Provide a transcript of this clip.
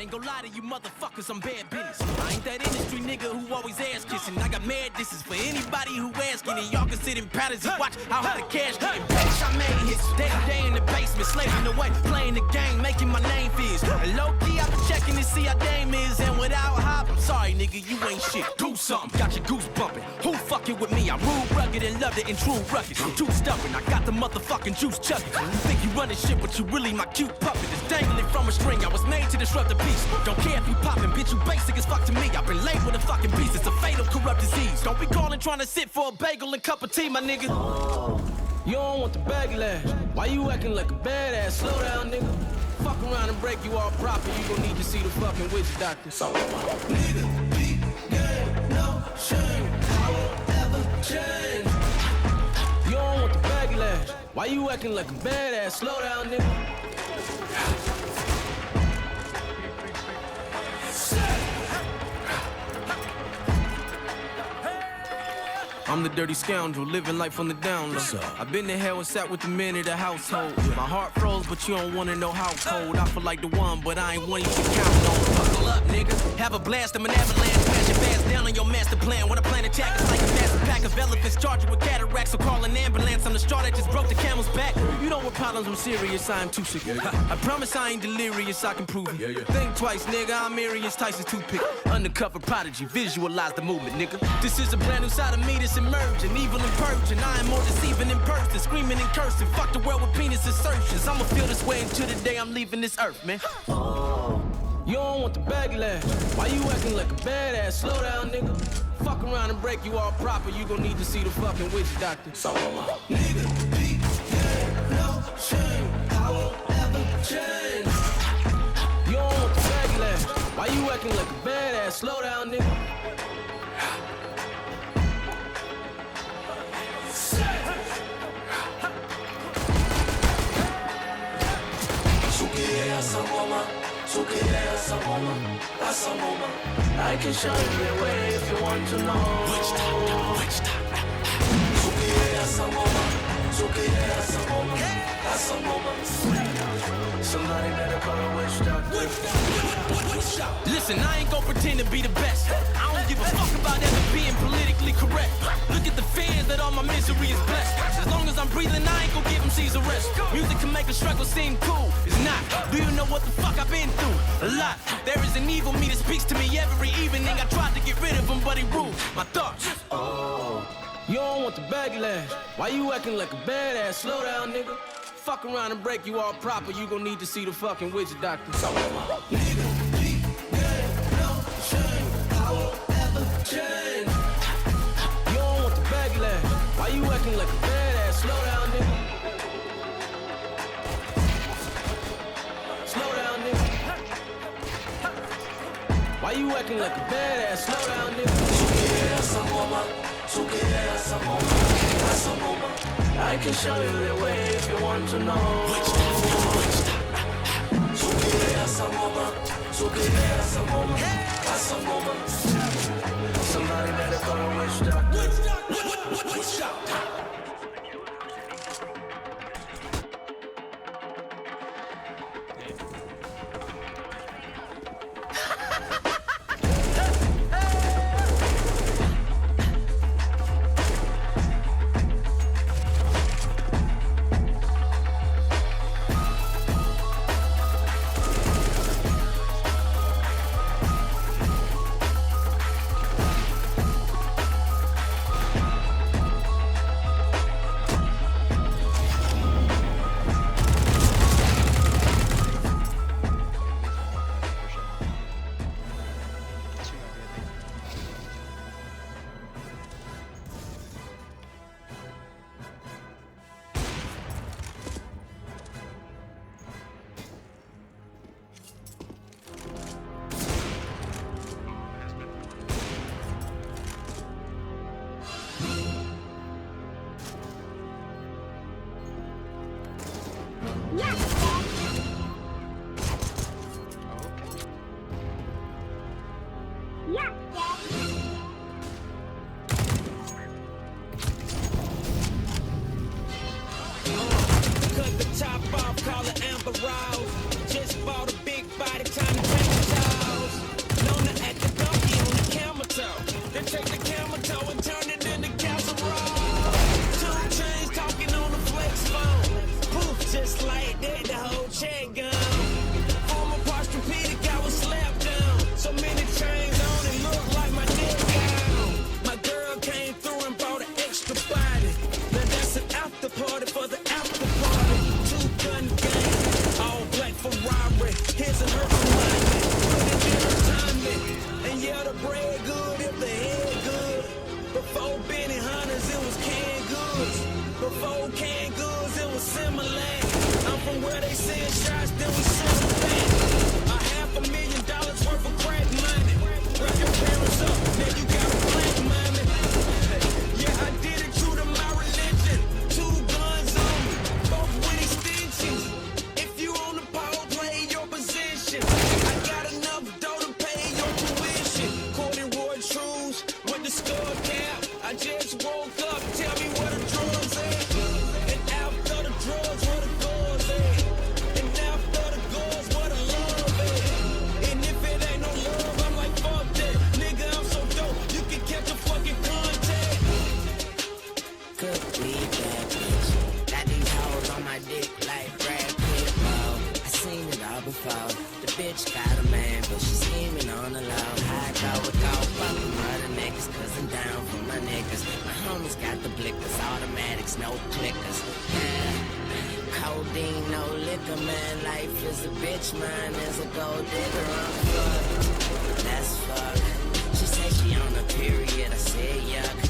ain't gon' lie to you motherfuckers, I'm bad business. I ain't that industry nigga who always ass kissing. I got mad disses for anybody who asking, and y'all can sit in patterns and watch how hard the cash getting. Bitch, I made hits day in the basement, slaving away, playing the game, making my name fizz. And low key, I been checking to see how Dame is, and without hop, I'm sorry, nigga, you ain't shit. Do something, got your goose bumping. Who fucking with me? I'm rude, rugged, and loved it in true rugged. Too stubborn, I got the motherfucking juice chugging. You think you running shit, but you really my cute puppet. It's dangling from a string. I was made to disrupt the peace. Don't care if you poppin', bitch, you basic as fuck to me. I've been labeled a fucking beast. It's a fatal corrupt disease. Don't be calling trying to sit for a bagel and cup of tea, my nigga. You don't want the backlash. Why you acting like a badass? Slow down, nigga. Fuck around and break you all proper. You gon' need to see the fucking witch doctor. So, nigga, be game, no shame. I won't ever change. You don't want the backlash. Why you acting like a badass? Slow down, nigga. I'm the dirty scoundrel, living life on the down low. I've been to hell and sat with the men of the household. My heart froze, but you don't wanna know how cold. I feel like the one, but I ain't one you can count on. Buckle up, nigga. Have a blast, I'm an avalanche. Smash your fast down on your master plan. When I plan attack, it's like a massive pack of elephants charged with cataracts. So call an ambulance. I'm the straw that just broke the camel's back. You know what problems, I'm serious, I am too sick. I promise I ain't delirious, I can prove it. Think twice, nigga, I'm Marius Tyson's toothpick. Undercover prodigy, visualize the movement, nigga. This is a brand new side of me that's emerging, evil and purging. I am more deceiving in person, screaming and cursing. Fuck the world with penis insertions. I'ma feel this way until the day I'm leaving this earth, man. You don't want the backlash. Why you acting like a badass? Slow down, nigga. Fuck around and break you all proper. You gon' need to see the fucking witch doctor. So, nigga, be game, no shame. I won't ever change. You don't want the backlash. Why you acting like a badass? Slow down, nigga. I can show you the way if you want to know. Which time? Somebody better call a witch doctor. Listen, I ain't gon' pretend to be the best. I don't give a fuck about ever being politically correct. Look at the fans that all my misery is blessed. As long as I'm breathing, I ain't gon' give them Caesar rest. Music can make a struggle seem cool. It's not. Do you know what the fuck I've been through? A lot. There is an evil me that speaks to me every evening. I tried to get rid of him, but he ruled my thoughts. You don't want the backlash. Why you acting like a badass? Slow down, nigga. Fuck around and break you all proper. You gon' need to see the fucking witch doctor. So, nigga, be game, no shame. I won't ever change. You don't want the backlash. Why you acting like a badass? Slow down, nigga. Slow down, nigga. Why you acting like a badass? Slow down, nigga. I can show you the way if you want to know. Somebody better call a witch doctor. Witch doctor. toe and turn it into casserole. 2 chains talking on the flex phone. Poof, just like that, the whole check gone. Former Posturepedic, I was slapped down. So many chains on it, look like my neck down. My girl came through and brought an extra body. Now that's an after party for the after party. 2-gun gang, all black Ferrari. His and her alignment, put it in her timing. And yeah, the bread good if the head good. Before Benny Hunters, it was canned goods. Before canned goods, it was Similac. I'm from where they send shots, then we send them back. $500,000 worth of crack money. Wrap your parents up, now you got a black mommy. Yeah, I did it true to my religion. 2 guns on me, both with extensions. If you on the pole, play your position. I got enough dough to pay your tuition. Corduroy trues with the skull cap. I just woke up, tell me where the drugs at. And after the drugs, where the guns at. And after the guns, where the love at. And if it ain't no love, I'm like, fuck that. Nigga, I'm so dope, you can catch a fucking contact. Could be bad bitch. Got these hoes on my dick like Brad Pitt. I seen it all before. The bitch got a man, but she scheming on the low. I go with go, fucking mother niggas, cause I'm down for my niggas. My homies got the blickers, automatics, no clickers. Yeah. Codeine, no liquor, man. Life is a bitch, mine is a gold digger. I'm fucked. That's fuck. She said she on a period. I said yuck.